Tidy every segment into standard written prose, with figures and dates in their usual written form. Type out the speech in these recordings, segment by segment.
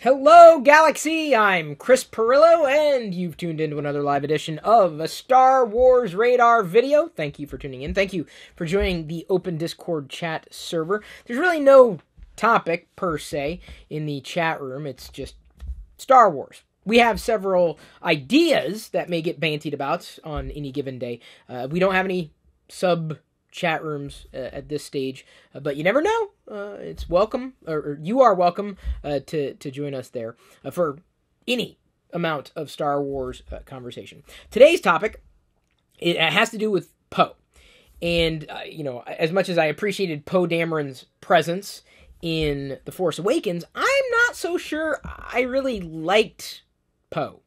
Hello, Galaxy! I'm Chris Perillo, and you've tuned into another live edition of a Star Wars Radar video. Thank you for tuning in. Thank you for joining the open Discord chat server. There's really no topic, per se, in the chat room. It's just Star Wars. We have several ideas that may get bantied about on any given day. We don't have any chat rooms at this stage, but you never know. It's welcome, or you are welcome to join us there for any amount of Star Wars conversation. Today's topic, it has to do with Poe, and as much as I appreciated Poe Dameron's presence in The Force Awakens, I'm not so sure I really liked Poe.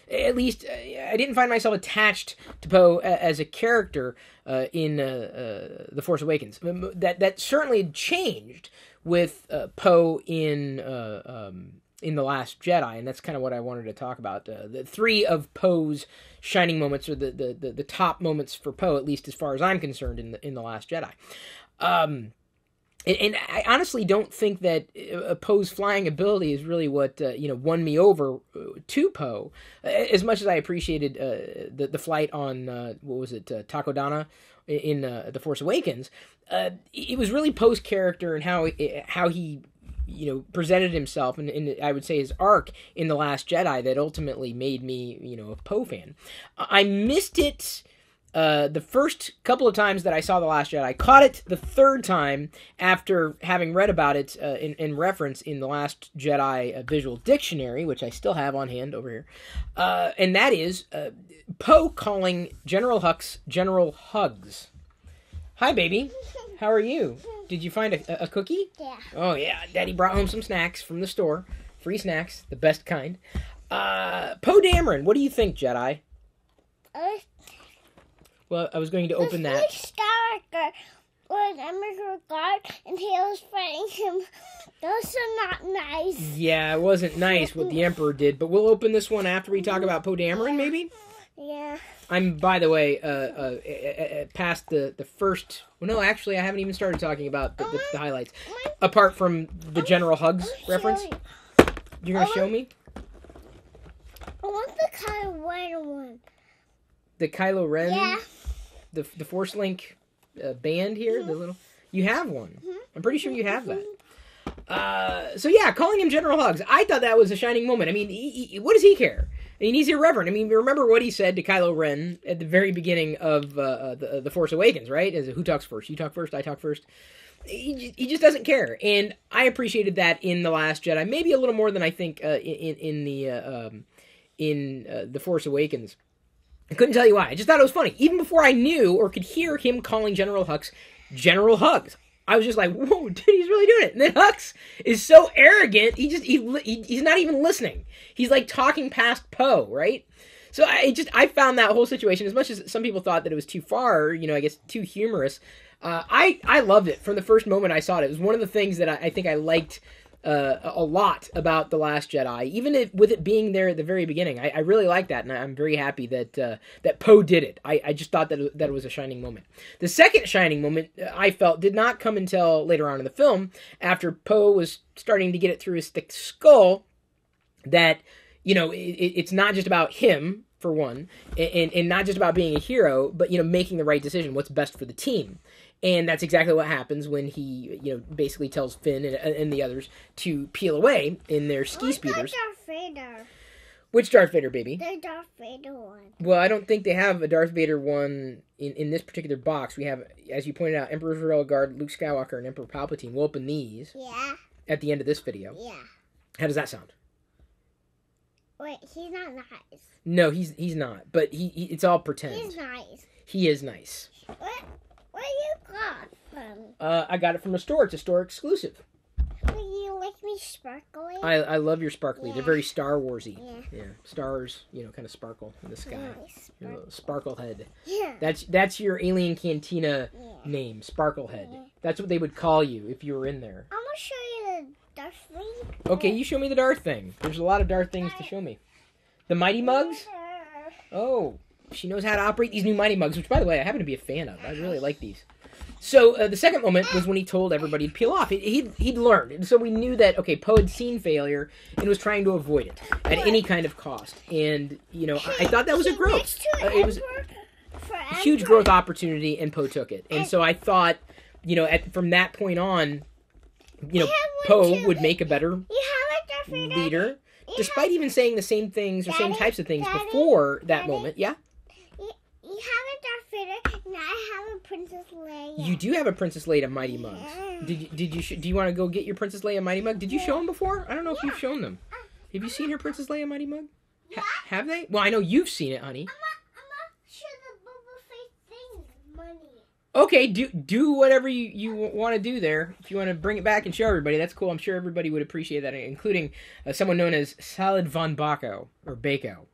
At least, I didn't find myself attached to Poe as a character in The Force Awakens. That certainly changed with Poe in The Last Jedi, and that's kind of what I wanted to talk about. The three of Poe's shining moments, or the top moments for Poe, at least as far as I'm concerned, in The Last Jedi. And I honestly don't think that Poe's flying ability is really what won me over to Poe. As much as I appreciated the flight on Takodana in The Force Awakens, it was really Poe's character and how he presented himself, and I would say his arc in The Last Jedi, that ultimately made me a Poe fan. I missed it. The first couple of times that I saw The Last Jedi, I caught it the third time after having read about it in reference in The Last Jedi Visual Dictionary, which I still have on hand over here. And that is Poe calling General Hux General Hugs. Hi, baby. How are you? Did you find a cookie? Yeah. Oh, yeah. Daddy brought home some snacks from the store. Free snacks, the best kind. Poe Dameron, what do you think, Jedi? Well, I was going to open that. Skywalker was Emperor God, and he was fighting him. Those are not nice. Yeah, it wasn't nice what the Emperor did, but we'll open this one after we talk about Poe Dameron, maybe? Yeah. I'm, by the way, past the first... Well, no, actually, I haven't even started talking about the highlights. Apart from the General Hugs reference. You're going to show me? I want the Kylo Ren one. The Kylo Ren? Yeah. The Force Link band here? The little... You have one. I'm pretty sure you have that. So yeah, calling him General Hugs. I thought that was a shining moment. I mean, what does he care? I mean, he's irreverent. I mean, remember what he said to Kylo Ren at the very beginning of the Force Awakens, right? As who talks first? You talk first, I talk first. He just doesn't care. And I appreciated that in The Last Jedi. Maybe a little more than I think in The Force Awakens. I couldn't tell you why. I just thought it was funny. Even before I knew or could hear him calling General Hux General Hugs, I was just like, whoa, dude, he's really doing it. And then Hux is so arrogant, he's not even listening. He's like talking past Poe, right? So I found that whole situation, as much as some people thought that it was too far, I guess too humorous, I loved it from the first moment I saw it. It was one of the things that I think I liked a lot about The Last Jedi, even with it being there at the very beginning. I really like that, and I'm very happy that Poe did it. I just thought that it was a shining moment. The second shining moment, I felt, did not come until later on in the film, after Poe was starting to get it through his thick skull, that, it's not just about him, for one, and not just about being a hero, but, making the right decision, what's best for the team. And that's exactly what happens when he, basically tells Finn and the others to peel away in their ski speeders. Darth Vader. Which Darth Vader, baby? The Darth Vader one. Well, I don't think they have a Darth Vader one in this particular box. We have, as you pointed out, Emperor's Royal Guard, Luke Skywalker, and Emperor Palpatine. We'll open these at the end of this video. Yeah. How does that sound? Wait, he's not nice. No, he's not. But he it's all pretend. He's nice. He is nice. Where you got from? I got it from a store. It's a store exclusive. Will you like me sparkly? I love your sparkly. Yeah. They're very Star Warsy. Yeah. Stars, kind of sparkle in the sky. Nice. Your little Sparklehead. Yeah. That's your Alien Cantina name, Sparklehead. Yeah. That's what they would call you if you were in there. I'm gonna show you the Darth thing. Okay, you show me the Darth thing. There's a lot of Darth things to show me. The Mighty Mugs? Oh, she knows how to operate these new Mighty Mugs, which, by the way, I happen to be a fan of. I really like these. So the second moment was when he told everybody to peel off. He'd learned, and so we knew that okay, Poe had seen failure and was trying to avoid it at any kind of cost. And I thought that was a growth. It was a huge growth opportunity, and Poe took it. And so I thought, from that point on, Poe would make a better leader, despite even saying the same things or same types of things before that moment. Yeah. You have a Darth Vader, and I have a Princess Leia. You do have a Princess Leia Mighty Mugs. Do you want to go get your Princess Leia Mighty Mug? Did you show them before? I don't know if you've shown them. Have you seen her Princess Leia Mighty Mug? Have they? Well, I know you've seen it, honey. I'm not sure the Boba Fett thing is money. Okay, do whatever you want to do there. If you want to bring it back and show everybody, that's cool. I'm sure everybody would appreciate that, including someone known as Salad Von Baco, or Bako.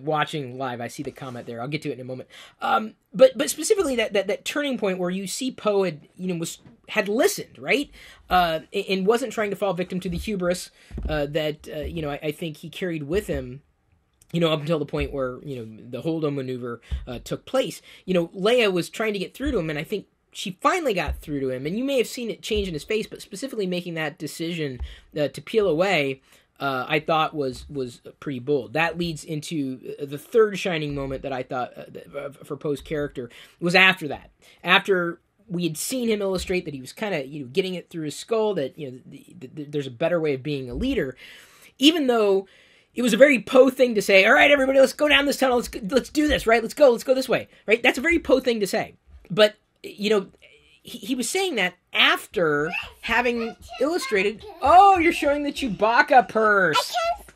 Watching live, I see the comment there. I'll get to it in a moment. But specifically that turning point where you see Poe had listened, right, and wasn't trying to fall victim to the hubris that I think he carried with him. Up until the point where the Holdo maneuver took place. Leia was trying to get through to him, and I think she finally got through to him. And you may have seen it change in his face, but specifically making that decision to peel away. I thought was pretty bold. That leads into the third shining moment that I thought for Poe's character was after that. After we had seen him illustrate that he was kind of getting it through his skull that there's a better way of being a leader, even though it was a very Poe thing to say. All right, everybody, let's go down this tunnel. Let's do this, right? Let's go this way, right? That's a very Poe thing to say. But he was saying that after having illustrated. Oh, you're showing the Chewbacca purse. I can't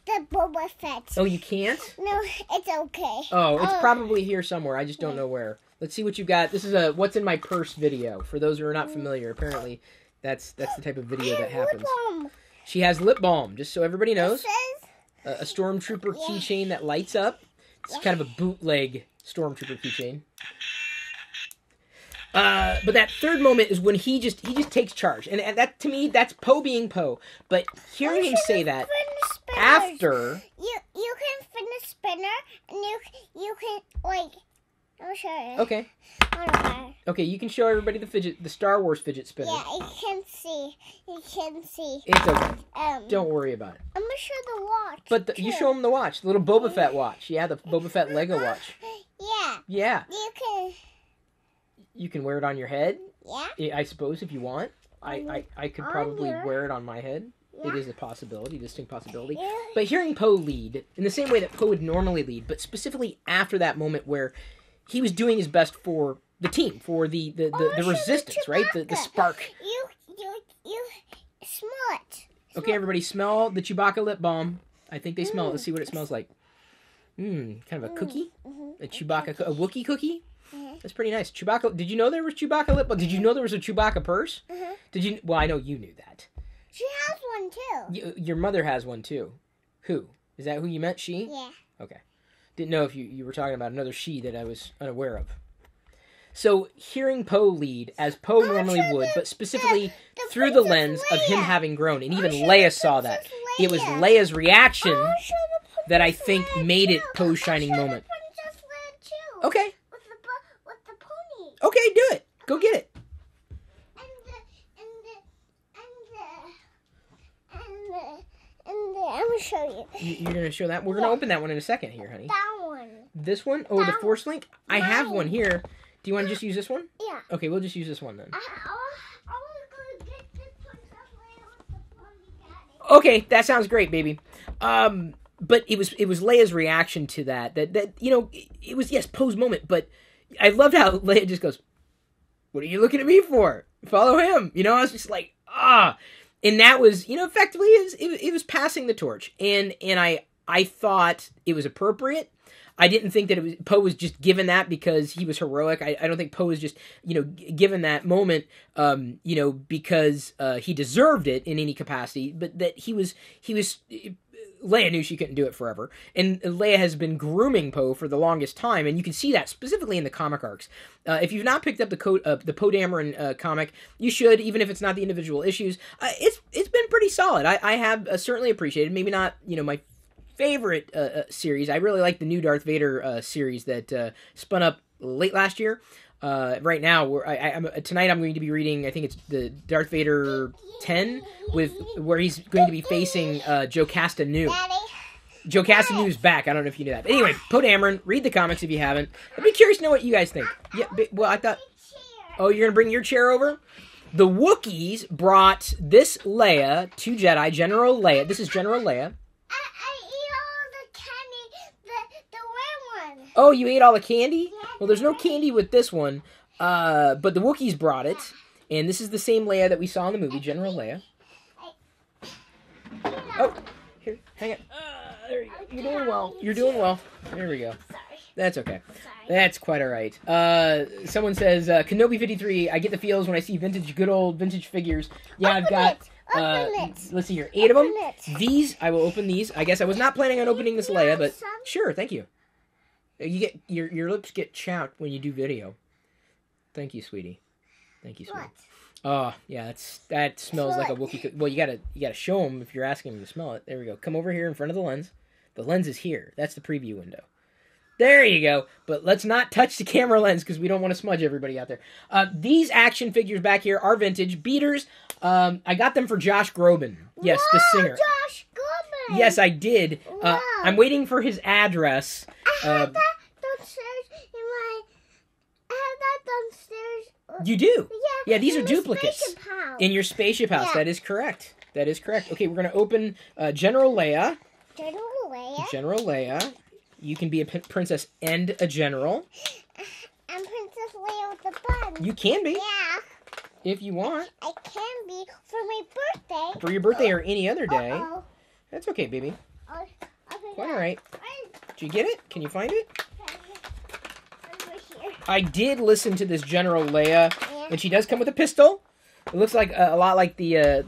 find the Boba Fett. Oh, you can't? No, it's okay. Oh, it's probably here somewhere. I just don't know where. Let's see what you've got. This is a what's in my purse video. For those who are not familiar, apparently that's the type of video that happens. She has lip balm, just so everybody knows. A Stormtrooper keychain that lights up. It's kind of a bootleg Stormtrooper keychain. But that third moment is when he just takes charge, and that to me that's Poe being Poe. But hearing him say that after you can spin the spinner, and you can I'll show you. Okay. Okay, you can show everybody the Star Wars fidget spinner. Yeah, you can see. It's okay. Don't worry about it. I'm gonna show the watch. But you show him the watch, the little Boba Fett watch. Yeah, the Boba Fett Lego watch. Yeah. Yeah. You can wear it on your head. Yeah. I suppose if you want. I could probably wear it on my head. Yeah. It is a possibility, distinct possibility. Yeah. But hearing Poe lead in the same way that Poe would normally lead, but specifically after that moment where he was doing his best for the team, for the resistance, right? The spark. You smell it. Okay, everybody, smell the Chewbacca lip balm. I think they smell it. Let's see what it smells like. Kind of a cookie? A Chewbacca, a Wookiee cookie? That's pretty nice. Chewbacca, did you know there was Chewbacca lip balm? Did you know there was a Chewbacca purse? Did you? Well, I know you knew that. She has one too. Your mother has one too. Who? Is that who you meant, she? Yeah. Okay. Didn't know if you were talking about another she that I was unaware of. So, hearing Poe lead, as Poe normally would, but specifically through the lens of him having grown, and even Leia saw that. It was Leia's reaction that I think made it Poe's shining moment. Okay. With the pony. Okay, do it. Go get it. And I'm going to show you. You're going to show that? We're going to open that one in a second here, honey. That one. This one? Oh, the Force Link? I have one here. Do you want to just use this one? Yeah. Okay, we'll just use this one then. I want to go get this one. Okay, that sounds great, baby. But it was Leia's reaction to that it was, yes, Poe's moment, but I loved how Leia just goes, "What are you looking at me for? Follow him." I was just like, and that was, effectively it was passing the torch, and I thought it was appropriate. I didn't think that Poe was just given that because he was heroic. I don't think Poe was just, given that moment, because he deserved it in any capacity, but that he was. Leia knew she couldn't do it forever, and Leia has been grooming Poe for the longest time, and you can see that specifically in the comic arcs. If you've not picked up the Poe Dameron comic, you should, even if it's not the individual issues. It's been pretty solid. I have certainly appreciated. Maybe not, my favorite series. I really like the new Darth Vader series that spun up late last year. Right now, tonight I'm going to be reading, I think it's the Darth Vader 10, where he's going to be facing Joe Castanew. Joe Castanew's back. I don't know if you knew that. But anyway, Poe Dameron, read the comics if you haven't. I'd be curious to know what you guys think. Yeah, well, I thought... Oh, you're going to bring your chair over? The Wookiees brought this Leia to Jedi, General Leia. This is General Leia. I eat all the candy, the red one. Oh, you ate all the candy? Well, there's no candy with this one, but the Wookiees brought it. And this is the same Leia that we saw in the movie, General Leia. Oh, here, hang it. There you go. You're doing well. You're doing well. There we go. That's okay. That's quite all right. Someone says, Kenobi 53, I get the feels when I see good old vintage figures. Yeah, I've got, let's see here, 8 of them. These, I will open these. I guess I was not planning on opening this Leia, but sure, thank you. You get, your lips get chapped when you do video. Thank you, sweetie. Thank you, sweetie. Oh, yeah, that smells like a Wookiee. Well, you gotta show them if you're asking them to smell it. There we go. Come over here in front of the lens. The lens is here. That's the preview window. There you go. But let's not touch the camera lens because we don't want to smudge everybody out there. These action figures back here are vintage beaters. I got them for Josh Groban. Yes, the singer. Josh Groban. Yes, I did. Wow. I'm waiting for his address. I have that downstairs in my... I have that downstairs. You do? Yeah. These are duplicates. In your spaceship house. Yeah. That is correct. That is correct. Okay, we're going to open General Leia. General Leia. You can be a princess and a general. I'm Princess Leia with the bun. You can be. Yeah. If you want. I can be for my birthday. For your birthday or any other day. Uh-oh. That's okay, baby. Okay. Quite all right. Did you get it? Can you find it? Over here. I did listen to this General Leia, Yeah. and she does come with a pistol. It looks like a lot like the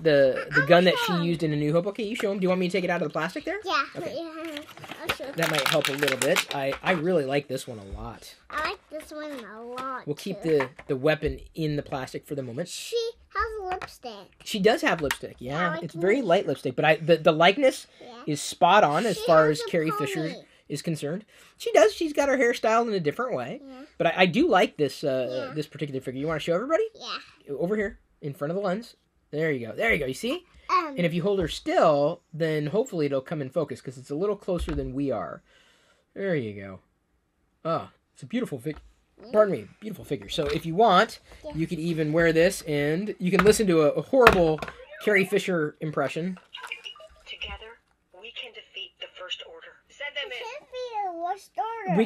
gun that she used in A New Hope. Okay, you show him. Do you want me to take it out of the plastic there? Yeah. Okay. Yeah. I'll show That might help a little bit. I really like this one a lot. I like this one a lot. We'll keep too. the weapon in the plastic for the moment. She has lipstick. She does have lipstick. Yeah, like it's very light lipstick, but the likeness is spot on as far as Carrie Fisher is concerned. She does. She's got her hair styled in a different way. Yeah. But I do like this this particular figure. You want to show everybody? Yeah. Over here in front of the lens. There you go. There you go. You see? And if you hold her still, then hopefully it'll come in focus because it's a little closer than we are. There you go. Oh, it's a beautiful figure. Pardon me, beautiful figure. So if you want, you could even wear this and you can listen to a horrible Carrie Fisher impression. Together, we can defeat the First Order. Send them in. Can't be a worst order.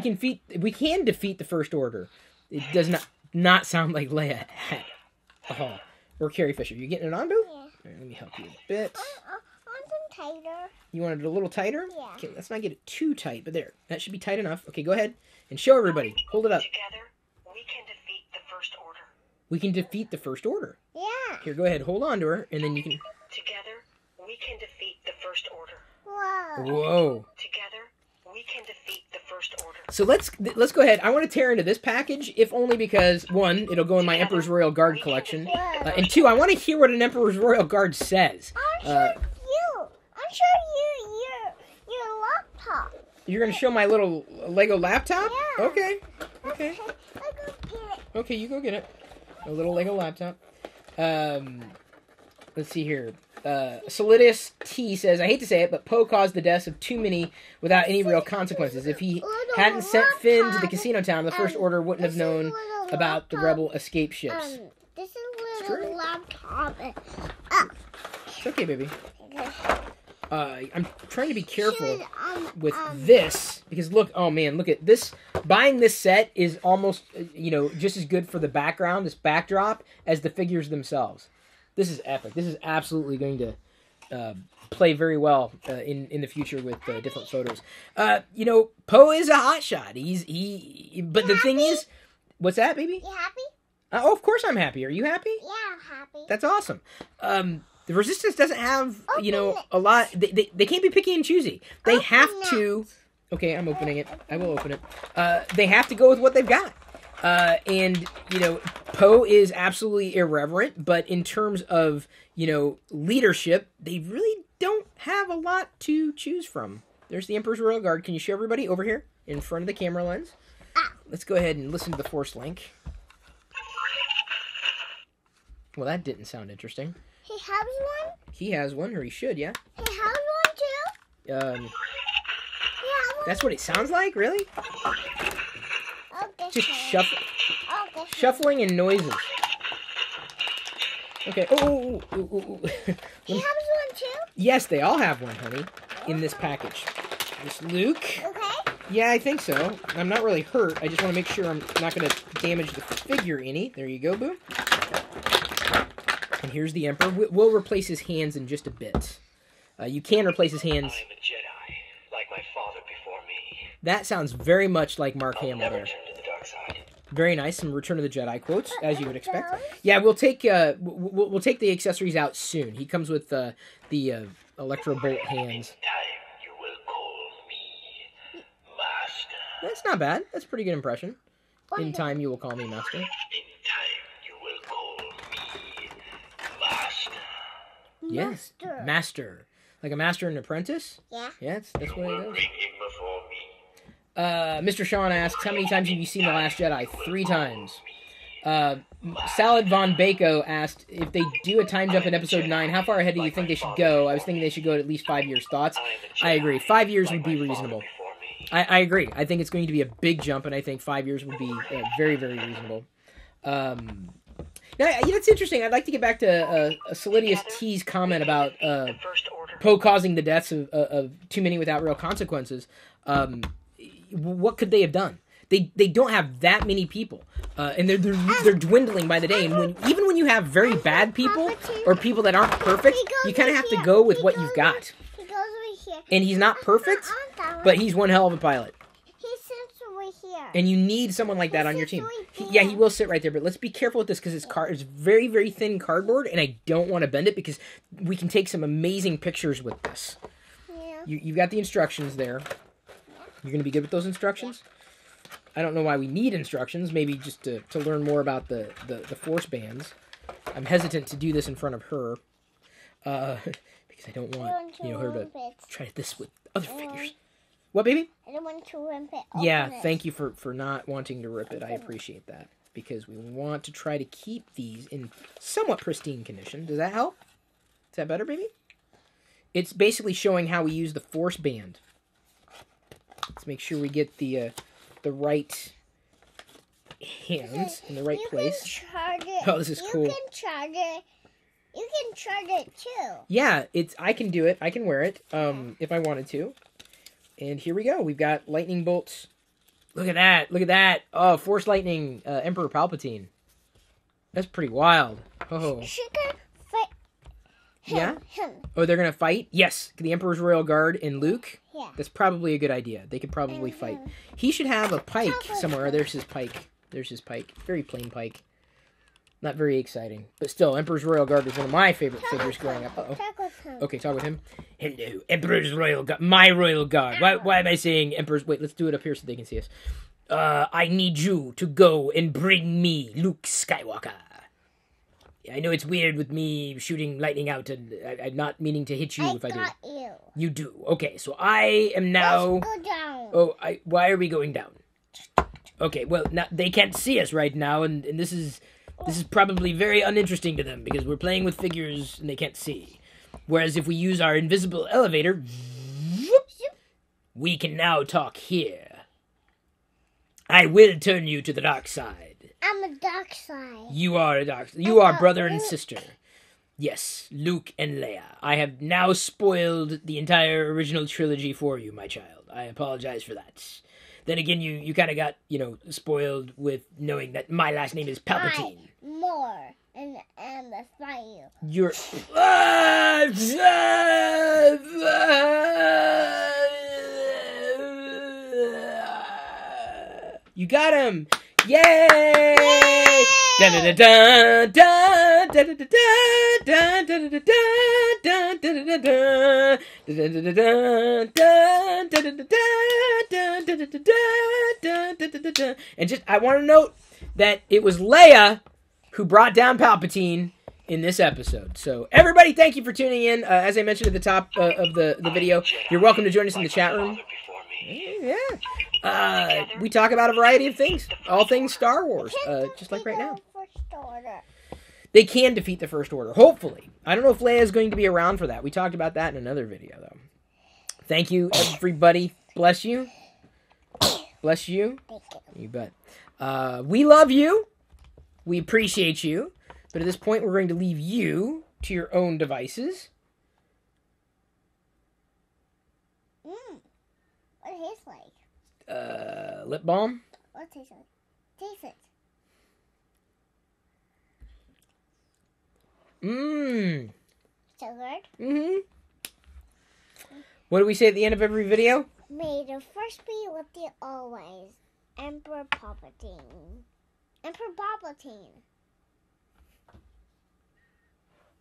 We can defeat the First Order. It does not sound like Leia at all. Or Carrie Fisher. You getting it on, Boo? Yeah. All right, let me help you a bit. On some tighter. You want it a little tighter? Yeah. Okay, let's not get it too tight, but there. That should be tight enough. Okay, go ahead and show everybody. Hold it up. Together, we can defeat the First Order. We can defeat the First Order. Yeah. Here, go ahead. Hold on to her, and then you can... Together, we can defeat the First Order. Whoa. Whoa. Together, we can defeat the First Order. So let's go ahead. I want to tear into this package, if only because, one, it'll go in my Emperor's Royal Guard collection, and two, I want to hear what an Emperor's Royal Guard says. I'm sure your laptop. You're going to show my little Lego laptop? Yeah. Okay. I'll go get it. Okay, you go get it. A little Lego laptop. Let's see here. Solidus T says, I hate to say it, but Poe caused the deaths of too many without any real consequences. If he hadn't sent Finn to the casino town, the First Order wouldn't have known about the rebel escape ships. This is a little laptop. It's okay, baby. I'm trying to be careful Should, with this because look, oh man, look at this. Buying this set is almost, just as good for the background, this backdrop, as the figures themselves. This is epic. This is absolutely going to play very well in the future with different photos. Poe is a hotshot. But the thing is, what's that, baby? You happy? Oh, of course I'm happy. Are you happy? Yeah, I'm happy. That's awesome. The Resistance doesn't have, a lot. They can't be picky and choosy. They have to. Okay, I'm opening it. I will open it. They have to go with what they've got. Poe is absolutely irreverent, but in terms of, leadership, they really don't have a lot to choose from. There's the Emperor's Royal Guard. Can you show everybody over here in front of the camera lens? let's go ahead and listen to the Force link. Well, that didn't sound interesting. He has one? He has one, or he should, yeah. He has one too? Um, He has one? that's what it sounds like, really? Okay. Just Okay. shuffling and noises. Okay. Oh. He has one too? Yes, they all have one, honey, in this package. This Luke. Okay. Yeah, I think so. I'm not really hurt. I just want to make sure I'm not going to damage the figure any. There you go, boo. And here's the Emperor. We'll replace his hands in just a bit. You can replace his hands. I'm a Jedi, like my father before me. That sounds very much like Mark I'll Hamill never there. turn to the dark side. Very nice. Some Return of the Jedi quotes, as you would expect. Yeah, we'll take we'll take the accessories out soon. He comes with the electro bolt hands. In time, you will call me Master. That's not bad. That's a pretty good impression. In What? time, you will call me Master. In time, you will call me Master. Yes, Master. Master. Like a master and apprentice? Yeah. Yeah, that's what it Bring is. him before me. Mr. Sean asks, how many times have you seen The Last Jedi? 3 times. Salad Von Bako asked, if they do a time jump in episode 9, how far ahead do you think they should go? I was thinking they should go at least 5 years. Thoughts? I agree. 5 years would be reasonable. I agree. I think it's going to be a big jump, and I think 5 years would be very, very reasonable. Now, it's interesting. I'd like to get back to Solidius T's comment about The First Order. Poe causing the deaths of too many without real consequences. What could they have done? They don't have that many people, and they're dwindling by the day. And even when you have very bad people or people that aren't perfect, you kind of have to go with what you've got. He goes over here. And he's not perfect, but he's one hell of a pilot. He sits over here. And you need someone like that on your team. Yeah, he will sit right there, but let's be careful with this because it's very, very thin cardboard, and I don't want to bend it because we can take some amazing pictures with this. Yeah. You've got the instructions there. You're going to be good with those instructions? I don't know why we need instructions. Maybe just to learn more about the force bands. I'm hesitant to do this in front of her. Because I don't want her to try this with other figures. What, baby? I don't want to rip it. Yeah, Open it. thank you for not wanting to rip it. I appreciate that. Because we want to try to keep these in somewhat pristine condition. Does that help? Is that better, baby? It's basically showing how we use the force band. Let's make sure we get the right hands in the right place. You can charge it. Oh, this is cool. You can charge it. You can charge it too. Yeah, I can do it. I can wear it if I wanted to. And here we go. We've got lightning bolts. Look at that. Look at that. Oh, Force Lightning Emperor Palpatine. That's pretty wild. Oh. She can fight him. Yeah? Him. Oh, they're going to fight? Yes. The Emperor's Royal Guard and Luke. Yeah. That's probably a good idea. They could probably fight. He should have a pike somewhere. There's his pike. There's his pike. Very plain pike. Not very exciting. But still, Emperor's Royal Guard is one of my favorite figures growing up. Uh-oh. Talk with him. Okay, talk with him. Hello, Emperor's Royal Guard. My Royal Guard. Why am I saying Emperor's... Wait, let's do it up here so they can see us. I need you to go and bring me Luke Skywalker. I know it's weird with me shooting lightning out, and I'm not meaning to hit you if I do. got you. You do. Okay, so I am now... Let's go down. Oh, why are we going down? Okay, well, now, they can't see us right now, and this is probably very uninteresting to them, because we're playing with figures and they can't see. Whereas if we use our invisible elevator, we can now talk here. I will turn you to the dark side. I'm a dark side. You are a dark side. You are brother and sister. Yes, Luke and Leia. I have now spoiled the entire original trilogy for you, my child. I apologize for that. Then again, you kind of got, spoiled with knowing that my last name is Palpatine. More. And that's why you. You're... You got him! Yay! And just, I want to note that it was Leia who brought down Palpatine in this episode. So, everybody, thank you for tuning in. As I mentioned at the top of the video, you're welcome to join us in the chat room. Yeah. We talk about a variety of things. All things Star Wars. Just like right now. They can defeat the First Order. Hopefully. I don't know if Leia is going to be around for that. We talked about that in another video, though. Thank you, everybody. Bless you. Bless you. You bet. We love you. We appreciate you. But at this point, we're going to leave you to your own devices. What it tastes like? Lip balm. What it tastes like? Taste it. So good. What do we say at the end of every video? May the first be with you always. Emperor Palpatine. Emperor Palpatine.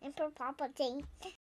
Emperor Palpatine.